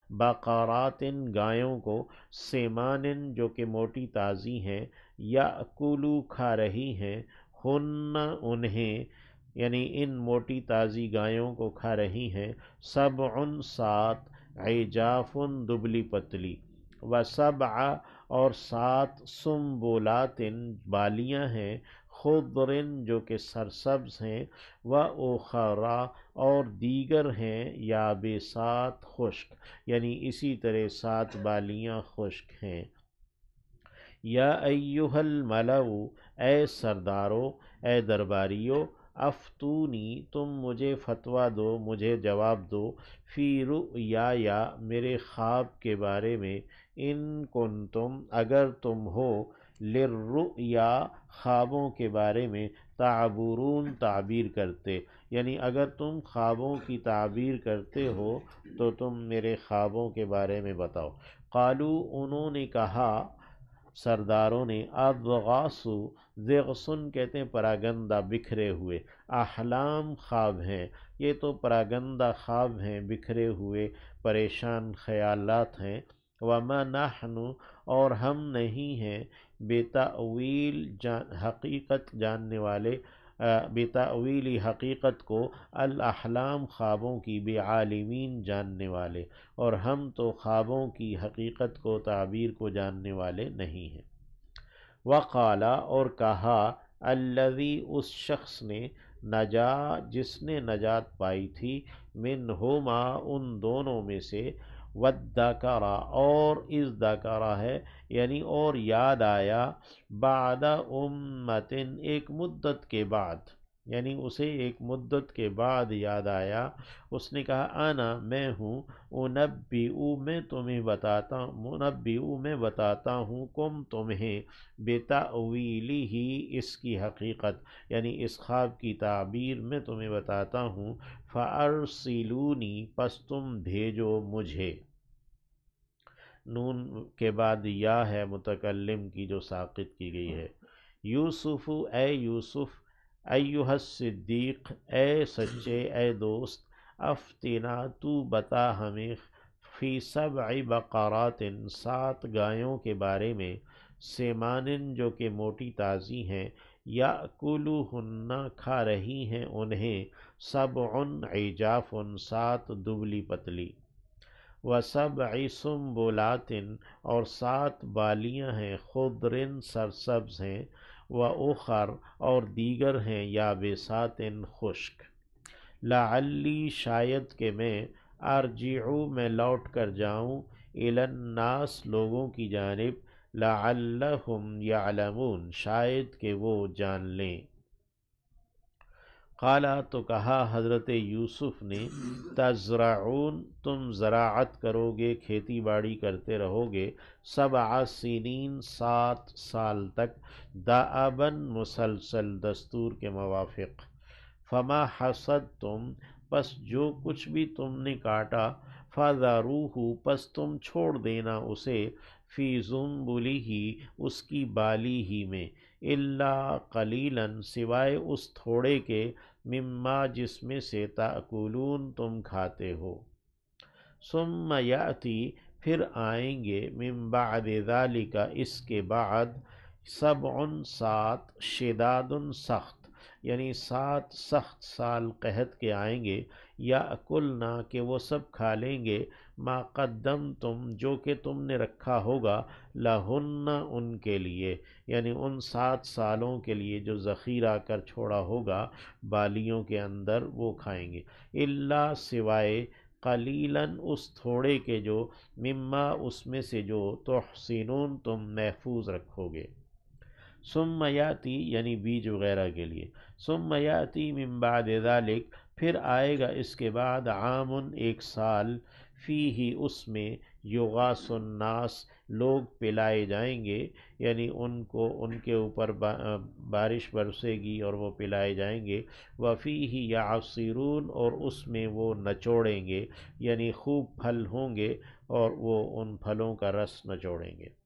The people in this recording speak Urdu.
بقراتن گایوں کو، سیمانن جو کہ موٹی تازی ہیں، یاکلو کھا رہی ہیں، ہن انہیں، یعنی ان موٹی تازی گایوں کو کھا رہی ہیں، سبع سات، عجافن دبلی پتلی، وسبع اور سات، سنبلات بالیاں ہیں، خضرن جو کہ سرسبز ہیں، وأخرى اور دیگر ہیں، یابسات خشک، یعنی اسی طرح سات بالیاں خشک ہیں۔ یا ایہا الملأ، اے سردارو، اے درباریو، افتونی تم مجھے فتویٰ دو، مجھے جواب دو، فی رؤیایا میرے خواب کے بارے میں، ان کنتم اگر تم ہو، للرؤیا خوابوں کے بارے میں، تعبرون تعبیر کرتے، یعنی اگر تم خوابوں کی تعبیر کرتے ہو تو تم میرے خوابوں کے بارے میں بتاؤ۔ قالو انہوں نے کہا، سرداروں نے، اضغاث، ضغصن کہتے ہیں پراگندہ، بکھرے ہوئے، احلام خواب ہیں، یہ تو پراگندہ خواب ہیں، بکھرے ہوئے پریشان خیالات ہیں، وما نحن اور ہم نہیں ہیں، بتأویل حقیقت جاننے والے، بتأویل حقیقت کو، الاحلام خوابوں کی، بعالمین جاننے والے، اور ہم تو خوابوں کی حقیقت کو، تعبیر کو جاننے والے نہیں ہیں۔ وقال اور کہا، الذی اس شخص نے، نجا جس نے نجات پائی تھی، منہما ان دونوں میں سے، وادکر اور اذ ذکر ہے، یعنی اور یاد آیا، بعد امت ایک مدت کے بعد، یعنی اسے ایک مدت کے بعد یاد آیا، اس نے کہا، انا میں ہوں، انبئ میں تمہیں بتاتا، منبئ میں بتاتا ہوں، کم تمہیں، بتأویلہ اس کی حقیقت، یعنی اس خواب کی تعبیر میں تمہیں بتاتا ہوں، فارسلونی پس تم بھیجو مجھے۔ نون کے بعد یا ہے متکلم کی جو ساقط کی گئی ہے۔ یوسف اے یوسف، ایہا الصدیق اے سچے، اے دوست، افتنا تو بتا ہمیں، فی سبع بقرات سات گایوں کے بارے میں، سیمانن جو کہ موٹی تازی ہیں، یاکلوہن کھا رہی ہیں انہیں، سبع عجاف سات دبلی پتلی، وسبع سنبلات اور سات بالیاں ہیں، خضر سرسبز ہیں، واخر اور دیگر ہیں، یابسات خشک، لعلی شاید کہ میں، ارجع میں لوٹ کر جاؤں، الی الناس لوگوں کی جانب، لعلہم یعلمون شاید کہ وہ جان لیں۔ قالا تو کہا حضرت یوسف نے، تزرعون تم زراعت کرو گے، کھیتی باڑی کرتے رہو گے، 7 سنین 7 سال تک، دأباً مسلسل دستور کے موافق، فما حصدتم پس جو کچھ بھی تم نے کاٹا، فذروہ پس تم چھوڑ دینا اسے، فی سنبلہ اس کی بالی ہی میں، الا قلیلا سوائے اس تھوڑے کے، مما جس میں سے، تأکلون تم کھاتے ہو۔ ثم یأتی پھر آئیں گے، من بعد ذالک اس کے بعد، 7 سات، شداد سخت، یعنی 7 سخت سال قحط کے آئیں گے، یأکلنا کہ وہ سب کھا لیں گے، ما قدمتم جو کہ تم نے رکھا ہوگا، لہن ان کے لیے، یعنی ان 7 سالوں کے لیے جو ذخیرہ کر چھوڑا ہوگا بالیوں کے اندر، وہ کھائیں گے، الا سوائے، قلیلاً اس تھوڑے کے جو، مما اس میں سے جو، تحسنون تم محفوظ رکھو گے۔ ثم یاتی یعنی بیج وغیرہ کے لیے، ثم یاتی من بعد ذلک پھر آئے گا اس کے بعد، عام ایک سال، فیہ اس میں، یغاث الناس لوگ پلائے جائیں گے، یعنی ان کو ان کے اوپر بارش برسے گی اور وہ پلائے جائیں گے، وفیہ یعصرون اور اس میں وہ نچوڑیں گے، یعنی خوب پھل ہوں گے اور وہ ان پھلوں کا رس نچوڑیں گے۔